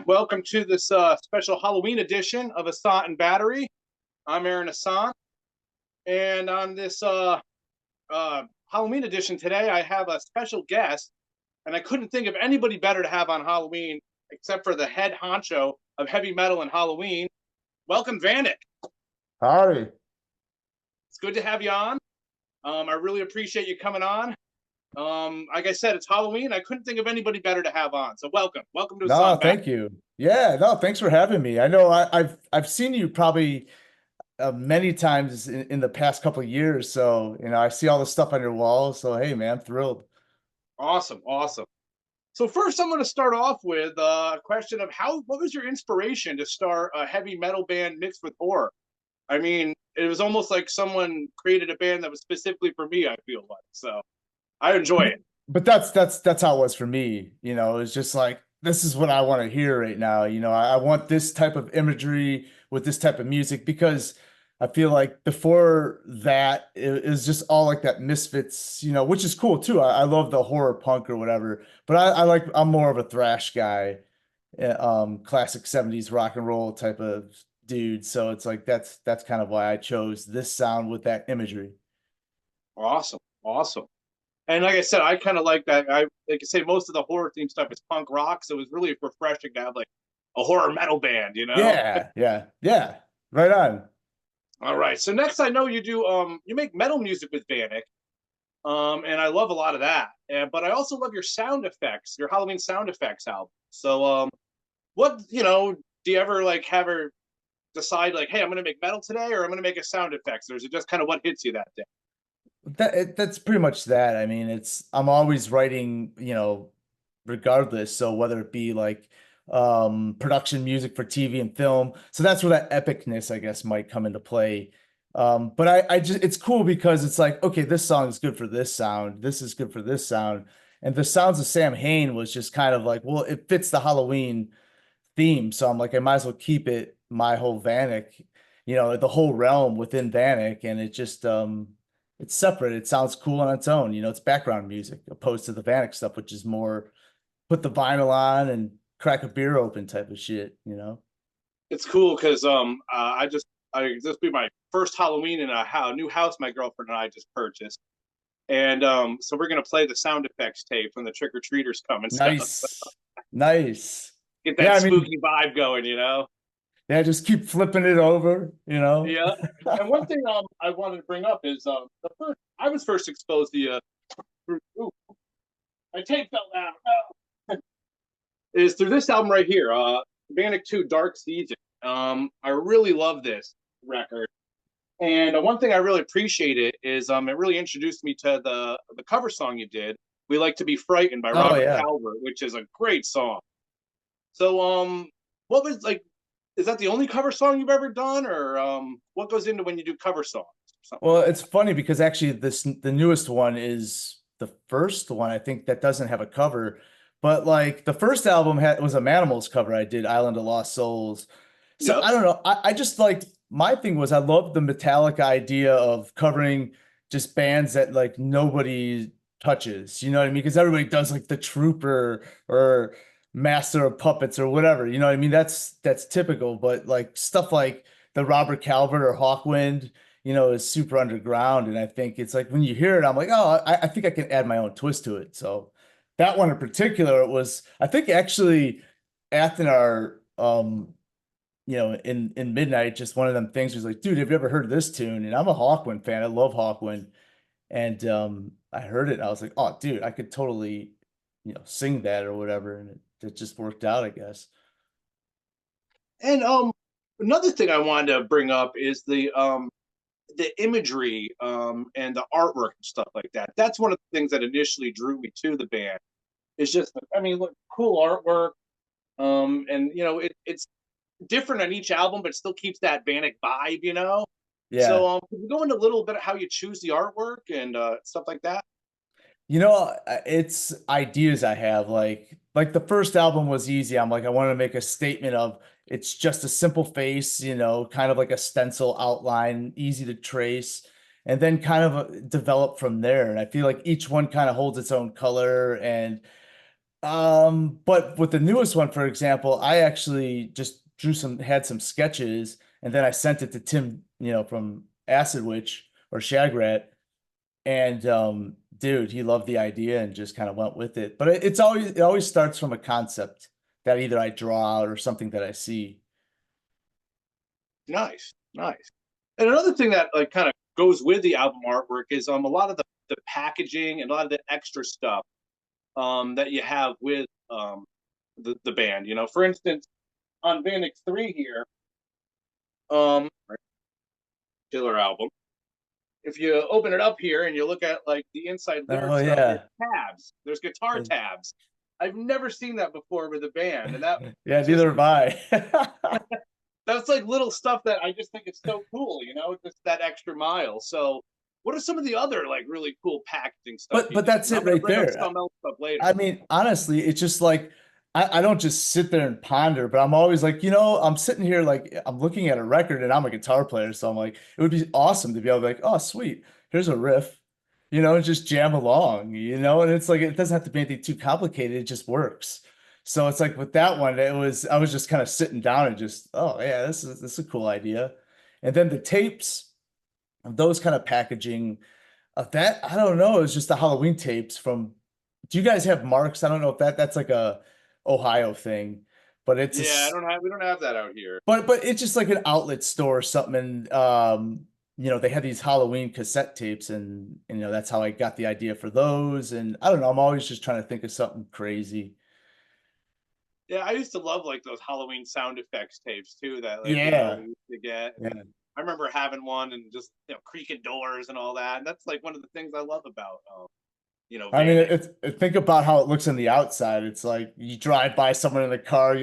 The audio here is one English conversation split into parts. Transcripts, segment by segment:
Welcome to this special Halloween edition of Ossont and Battery. I'm Aaron Ossont, and on this Halloween edition today, I have a special guest, and I couldn't think of anybody better to have on Halloween except for the head honcho of heavy metal and Halloween. Welcome, Vanik. Howdy. It's good to have you on. I really appreciate you coming on. Like I said, it's Halloween. I couldn't think of anybody better to have on. So welcome to No, Ossont Battery. thank you. Yeah, no, thanks for having me. I know I've seen you probably many times in the past couple of years. So, I see all the stuff on your wall. So, hey, man, I'm thrilled. Awesome. So first, I'm going to start off with a question of what was your inspiration to start a heavy metal band mixed with horror? I mean, it was almost like someone created a band that was specifically for me, I feel like. So I enjoy it. But that's how it was for me. It's just like this is what I want to hear right now. I want this type of imagery with this type of music because I feel like before that it was just all like that Misfits, which is cool too. I love the horror punk or whatever, but I'm more of a thrash guy, classic 70s rock and roll type of dude. So it's like that's kind of why I chose this sound with that imagery. Awesome. And like I said, I kind of like that. I like I say, most of the horror theme stuff is punk rock, so it was really refreshing to have like a horror metal band. Yeah. Right on. All right. So next, I know you do. You make metal music with Vanik, and I love a lot of that. But I also love your sound effects, your Halloween sound effects album. So, do you ever like have her decide like, hey, I'm going to make metal today, or I'm going to make a sound effects, or is it just kind of what hits you that day? That's pretty much that. I mean, I'm always writing, regardless. So whether it be like production music for TV and film. So that's where that epicness, I guess, might come into play. But I just it's cool because it's like, okay, this song is good for this sound, this is good for this sound. And the sounds of Sam Hain was just kind of like, well, it fits the Halloween theme. So I'm like, I might as well keep it my whole Vanik, the whole realm within Vanik. And it just it's separate. It sounds cool on its own. It's background music opposed to the Vanik stuff, which is more put the vinyl on and crack a beer open type of shit. It's cool because I just be my first Halloween in a new house my girlfriend and I just purchased. And so we're gonna play the sound effects tape when the trick or treaters come and stuff. Nice. Nice. Get Yeah, that I mean, spooky vibe going. yeah, just keep flipping it over. Yeah. And one thing I wanted to bring up is the first I was first exposed to ooh, my tape fell down. Is through this album right here, Vanik 2 Dark Season. I really love this record. And one thing I really appreciate is it really introduced me to the cover song you did, We Like to Be Frightened by Oh Robert yeah. Calvert, which is a great song. So what was like is that the only cover song you've ever done, or what goes into when you do cover songs or something Well, like it's funny because actually the newest one is the first one I think that doesn't have a cover. But like the first album was a Manimals cover I did, Island of Lost Souls. that? So Yep. I don't know. I just like my thing was I loved the metallic idea of covering just bands that like nobody touches. You know what I mean? Because everybody does like the Trooper or Master of Puppets or whatever. You know what I mean? That's typical. But like stuff like the Robert Calvert or Hawkwind, is super underground. And I think it's like when you hear it, I'm like, oh, I think I can add my own twist to it. So that one in particular was, I think actually Athenar, in Midnight, just one of them things was like, dude, have you ever heard of this tune? And I'm a Hawkwind fan. I love Hawkwind. And I heard it and I was like, oh, dude, I could totally, sing that or whatever. And it just worked out, I guess. And another thing I wanted to bring up is the imagery and the artwork and stuff like that. That's one of the things that initially drew me to the band. It's just, I mean, look, cool artwork, and it's different on each album, but still keeps that Vanik vibe. So, Yeah. can you go into a little bit of how you choose the artwork and stuff like that? It's ideas I have. Like the first album was easy. I'm like, I wanted to make a statement of it's just a simple face, kind of like a stencil outline, easy to trace, and then kind of develop from there. And I feel like each one kind of holds its own color. And But with the newest one, for example, I actually just had some sketches, and then I sent it to Tim, from Acid Witch or Shagrat, and dude, he loved the idea and just kind of went with it. But it always starts from a concept that either I draw out or something that I see. Nice, nice. And another thing that like kind of goes with the album artwork is a lot of the packaging and a lot of the extra stuff that you have with the band. You know, for instance, on Vanik 3 here, um, killer album. If you open it up here and you look at like the inside lyric Oh stuff, there's yeah. tabs, there's guitar tabs. I've never seen that before with a band, and that Yeah, just neither have I. that's like little stuff that I just think it's so cool, you know, just that extra mile. So, what are some of the other like really cool packaging stuff But you but do? that's And I'm it gonna right bring up there. some else stuff later. I mean, honestly, it's just like I don't just sit there and ponder, but I'm always like, I'm sitting here like I'm looking at a record and I'm a guitar player, so I'm like, it would be awesome to be able to be like, oh, sweet, here's a riff, and just jam along, and it's like it doesn't have to be anything too complicated, it just works. So it's like with that one, I was just kind of sitting down and just, oh yeah, this is a cool idea. And then the tapes, those kind of packaging. That I don't know. It's just the Halloween tapes from. Do you guys have marks? I don't know if that's like a Ohio thing, but it's a Yeah, I don't have we don't have that out here. but it's just like an outlet store or something. And they had these Halloween cassette tapes, and that's how I got the idea for those. And I don't know. I'm always just trying to think of something crazy. Yeah, I used to love like those Halloween sound effects tapes too that like we Yeah, used to get. And yeah. I remember having one and just creaking doors and all that. And that's like one of the things I love about I mean, Vanek. think about how it looks on the outside. It's like you drive by someone in the car,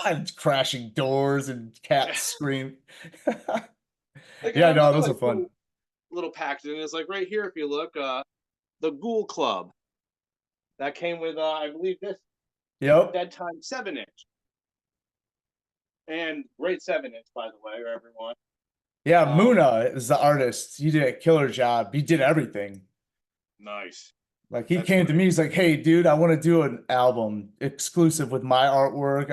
and crashing doors and cats scream. Like Yeah, no, another those are like fun. little packaging is like right here if you look, the Ghoul Club that came with I believe this Yep. Dead Time 7 inch and great 7 inch by the way, everyone. Yeah, Um, Muna is the artist. He did a killer job. He did everything. nice. Like he That's came to great. me, he's like, "Hey, dude, I want to do an album exclusive with my artwork.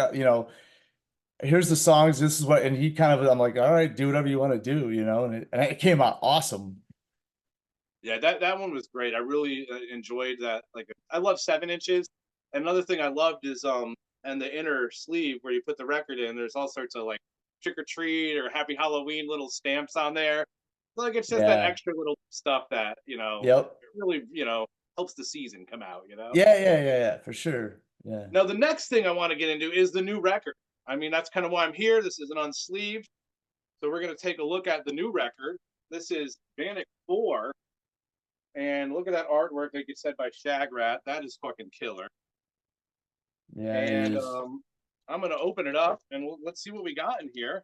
Here's the songs. This is what." And he kind of, I'm like, "All right, do whatever you want to do," and it came out awesome. Yeah, that one was great. I really enjoyed that. Like, I love 7 inches. And another thing I loved is and the inner sleeve where you put the record in. There's all sorts of like trick or treat or happy Halloween little stamps on there. Like it's just that Yeah. extra little stuff that Yep. it really helps the season come out. Yeah, yeah, yeah, yeah, for sure. Yeah. Now the next thing I want to get into is the new record. I mean, that's kind of why I'm here. This is an unsleeved, so we're gonna take a look at the new record. This is Vanik 4. And look at that artwork, like you said, by Shagrat. That is fucking killer. Yeah, it And is. I'm gonna open it up and let's see what we got in here.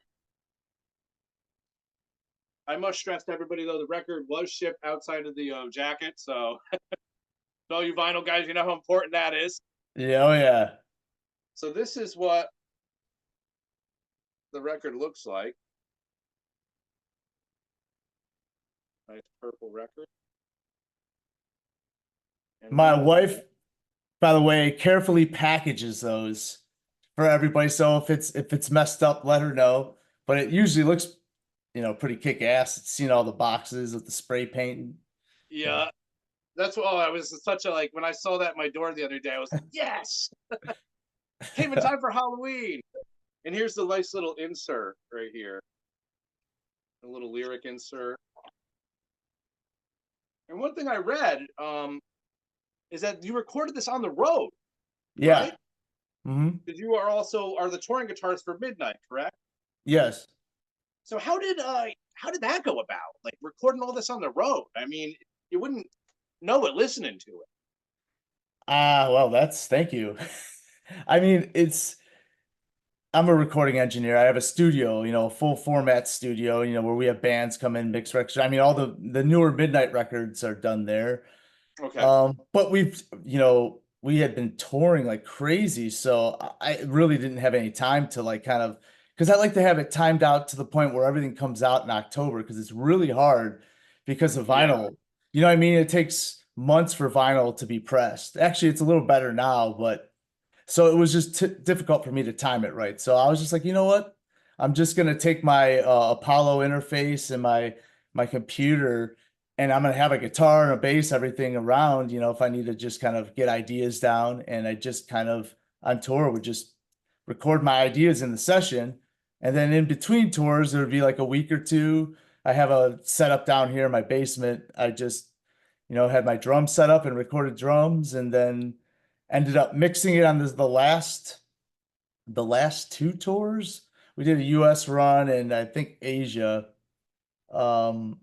I must stress to everybody though, the record was shipped outside of the jacket, so all you vinyl guys, you know how important that is. Yeah, oh yeah. So this is what the record looks like. Nice purple record. And My we will. wife, by the way, carefully packages those for everybody. So if it's messed up, let her know. But it usually looks, pretty kick ass. It's seen all the boxes with the spray paint. So Yeah, that's what. Oh, I was such a like when I saw that at my door the other day. I was like, yes, came in time for Halloween. And here's the nice little insert right here, a little lyric insert. And one thing I read is that you recorded this on the road, yeah. right? Hmm. Because you are the touring guitarist for Midnight, correct? Yes. So how did that go about? Like recording all this on the road? I mean, you wouldn't know it listening to it. Well, thank you. I mean, I'm a recording engineer. I have a studio, a full format studio, where we have bands come in, mix records. I mean, all the newer Midnight records are done there. Okay. But we had been touring like crazy, so I really didn't have any time to like kind of because I like to have it timed out to the point where everything comes out in October because it's really hard because of Yeah. vinyl. You know what I mean? It takes months for vinyl to be pressed. Actually, it's a little better now, but So it was just difficult for me to time it right. So I was just like, you know what? I'm just gonna take my Apollo interface and my computer, and I'm gonna have a guitar and a bass, everything around, if I need to just kind of get ideas down. And I just kind of on tour would just record my ideas in the session. And then in between tours, there would be like a week or two. I have a setup down here in my basement. I just, had my drum set up and recorded drums, and then ended up mixing it on the last two tours. We did a US run and I think Asia. Um,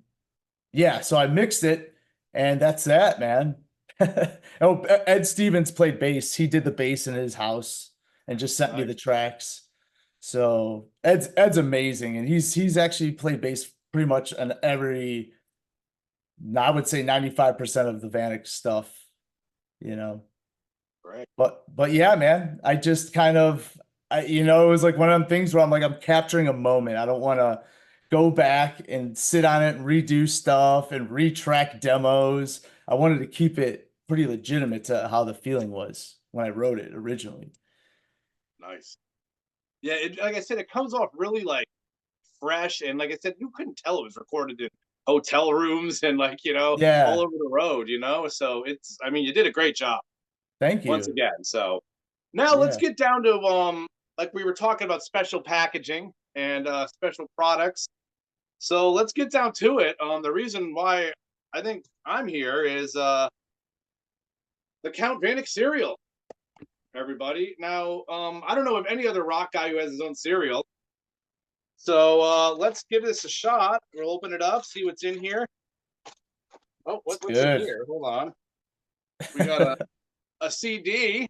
yeah, so I mixed it, and that's that, man. Oh, Ed Stevens played bass. He did the bass in his house and just sent me Nice. the tracks. So Ed's amazing, and he's actually played bass pretty much on every, I would say 95% of the Vanik stuff, you know. Great. But yeah, man, I just kind of it was like one of them things where I'm capturing a moment. I don't want to go back and sit on it and redo stuff and retrack demos. I wanted to keep it pretty legitimate to how the feeling was when I wrote it originally. Nice. Yeah, like I said, it comes off really like fresh, and like I said, you couldn't tell it was recorded in hotel rooms and like all Yeah, over the road. So it's, I mean, you did a great job thank once you. again. So now let's Yeah. get down to like we were talking about special packaging and special products. So let's get down to it. The reason why I think I'm here is the Count Vanik cereal, everybody. Now, I don't know of any other rock guy who has his own cereal. So let's give this a shot. We'll open it up, see what's in here. Oh, what's in Good. here? Hold on. We got a CD.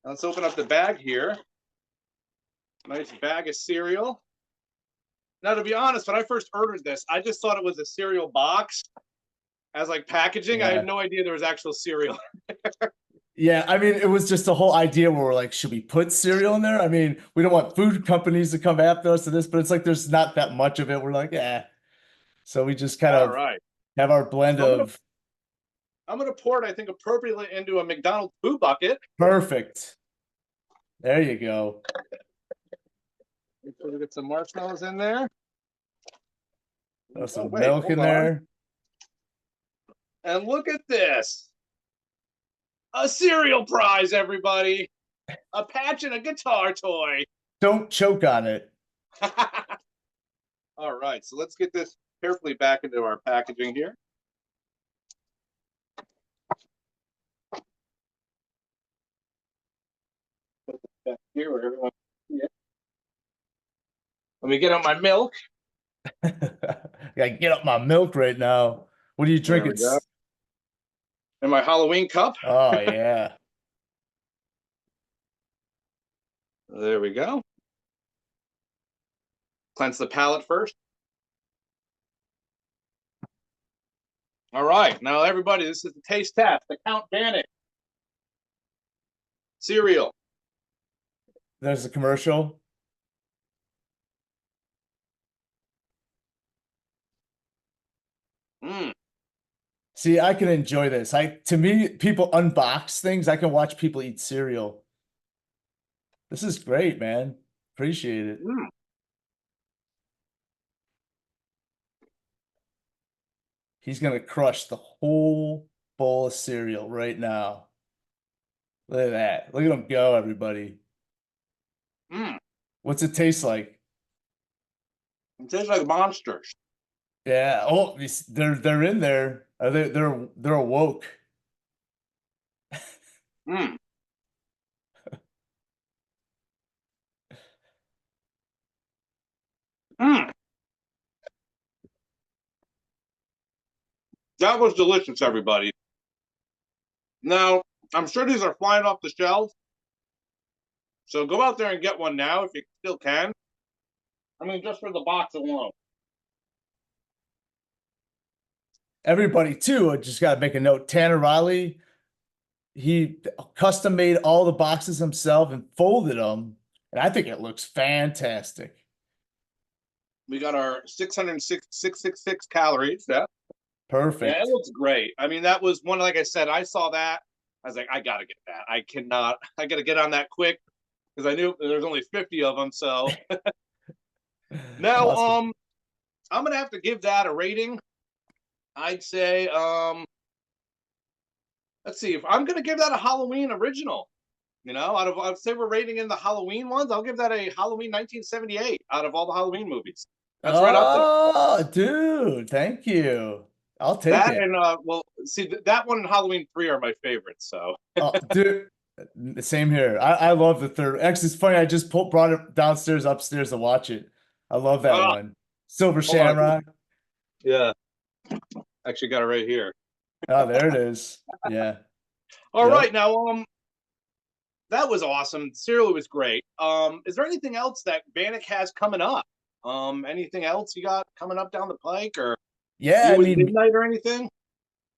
Let's open up the bag here. Nice bag of cereal. Now, to be honest, when I first ordered this, I just thought it was a cereal box as like packaging. I had Yeah. no idea there was actual cereal. Yeah, I mean, it was just the whole idea where we're like, should we put cereal in there? I mean, we don't want food companies to come after us to this, but it's like there's not that much of it. We're like, yeah. So we just kind All of right. have our blend So of I'm gonna pour it, I think, appropriately into a McDonald's food bucket. perfect. There you go. Make sure we get some marshmallows in there. Throw Oh some wait, milk hold in on. there. And look at this. A cereal prize, everybody. A patch and a guitar toy. Don't choke on it. All right, so let's get this carefully back into our packaging here. Put this back here where everyone can see it. Let me get out my milk. I get up my milk right now. What are you There drinking? we go. And my Halloween cup. Oh yeah. There we go. Cleanse the palate first. All right, now everybody, this is the taste test. The Count Vanik cereal. There's a commercial. Mm. See, I can enjoy this. To me, people unbox things. I can watch people eat cereal. This is great, man. Appreciate it. Mm. He's gonna crush the whole bowl of cereal right now. Look at that. Look at him go, everybody. Mm. What's it taste like? It tastes like monsters. Yeah. Oh, they're in there. Are they're awoke. Mm. Mm. That was delicious, everybody. Now, I'm sure these are flying off the shelves. So go out there and get one now if you still can. I mean, just for the box alone. Everybody too. I just gotta make a note. Tanner Riley, he custom made all the boxes himself and folded them, and I think it looks fantastic. We got our 666 calories. Yeah. Yeah, it Perfect. looks great. I mean, that was one, like I said, I saw that. I was like, I gotta get that. I cannot. I gotta get on that quick because I knew there's only 50 of them. So now, Awesome. I'm gonna have to give that a rating. I'd say, let's see, if I'm gonna give that a Halloween original. I'd say we're rating in the Halloween ones. I'll give that a Halloween 1978 out of all the Halloween movies. That's right up there. Oh, dude, thank you. I'll take That it. and well, see that one and Halloween 3 are my favorites. So Oh, dude, same here. I love the third. Actually, it's funny. I just brought it downstairs, upstairs to watch it. I love that ah, one. Silver hold on, Shamrock. yeah, actually got it right here. Oh, there it is. Yeah. All right, Yep. now that was awesome. Serial was great. Is there anything else that Vanik has coming up? Anything else you got coming up down the pike, or Yeah, you I with mean, Midnight or anything?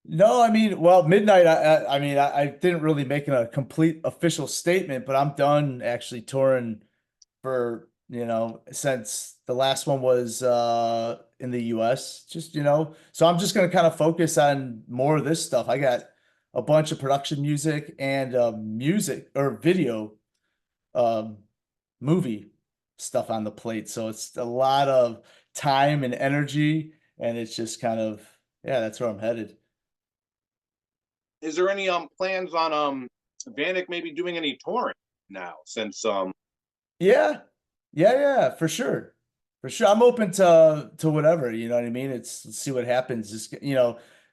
no, I mean, well, Midnight, I didn't really make a complete official statement, but I'm done actually touring for, since the last one was in the US, just, so I'm just gonna kind of focus on more of this stuff. I got a bunch of production music and music or video um movie stuff on the plate. So it's a lot of time and energy, and it's just kind of, yeah, that's where I'm headed. Is there any plans on Vanek maybe doing any touring now since Yeah. Yeah, for sure. For sure. I'm open to whatever, you know what I mean? Let's see what happens. Just,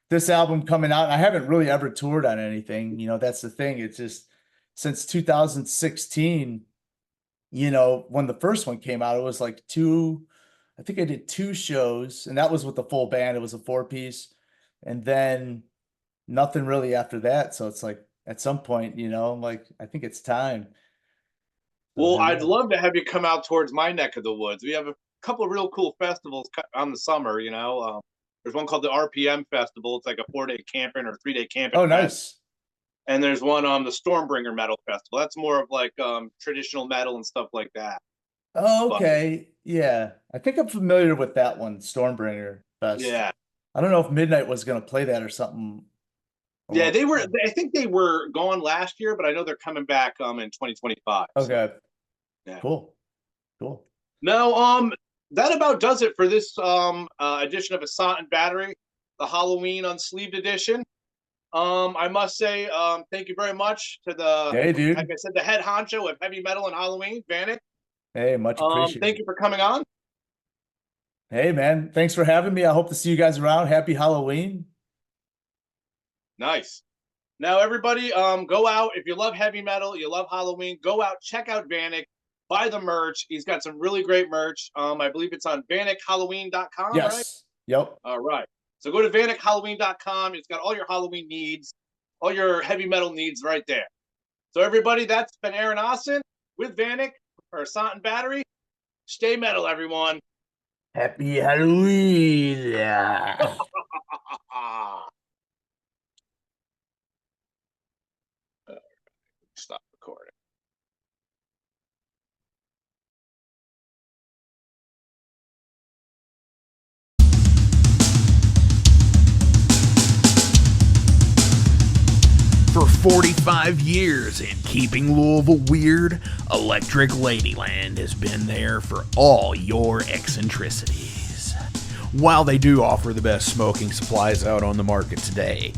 this album coming out, and I haven't really ever toured on anything, that's the thing. It's just since 2016, when the first one came out, it was like I think I did two shows, and that was with the full band. It was a four-piece. And then nothing really after that. So it's like at some point, I'm like, I think it's time. So well, here we I'd are. love to have you come out towards my neck of the woods. We have a couple of real cool festivals on the summer, there's one called the RPM Festival. It's like a 4-day camping or 3-day camping Oh, fest. nice. And there's one the Stormbringer Metal Festival. That's more of like traditional metal and stuff like that. Oh, But okay. Yeah. I think I'm familiar with that one, Stormbringer Fest. yeah. I don't know if Midnight was going to play that or something Yeah, along. I think they were gone last year, but I know they're coming back in 2025. So Okay. yeah. Cool. Cool. No, that about does it for this edition of Ossont and Battery, the Halloween unsleeved edition. I must say, thank you very much to Hey, like dude. I said, the head honcho of heavy metal and Halloween, Vanek. Hey, much Thank appreciated. you for coming on. Hey, man. Thanks for having me. I hope to see you guys around. Happy Halloween. Nice. Now, everybody, go out. If you love heavy metal, you love Halloween, go out, check out Vanek, buy the merch. He's got some really great merch. I believe it's on VanekHalloween.com, right? Yes. Yep. All right. So go to VanekHalloween.com. It's got all your Halloween needs, all your heavy metal needs right there. So, everybody, that's been Aaron Ossont with Vanek for Ossont and Battery. Stay metal, everyone. Happy Halloween. Yeah. Stop recording. For 45 years and keeping Louisville weird, Electric Ladyland has been there for all your eccentricities. While they do offer the best smoking supplies out on the market today,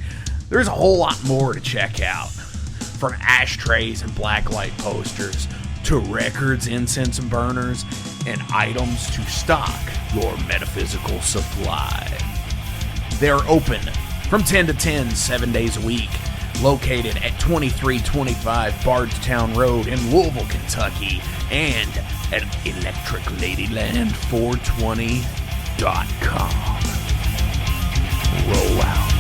there's a whole lot more to check out. From ashtrays and blacklight posters, to records, incense and burners, and items to stock your metaphysical supply. They're open from 10 to 10, 7 days a week, located at 2325 Bardstown Road in Louisville, Kentucky, and at electricladyland420.com. Roll out.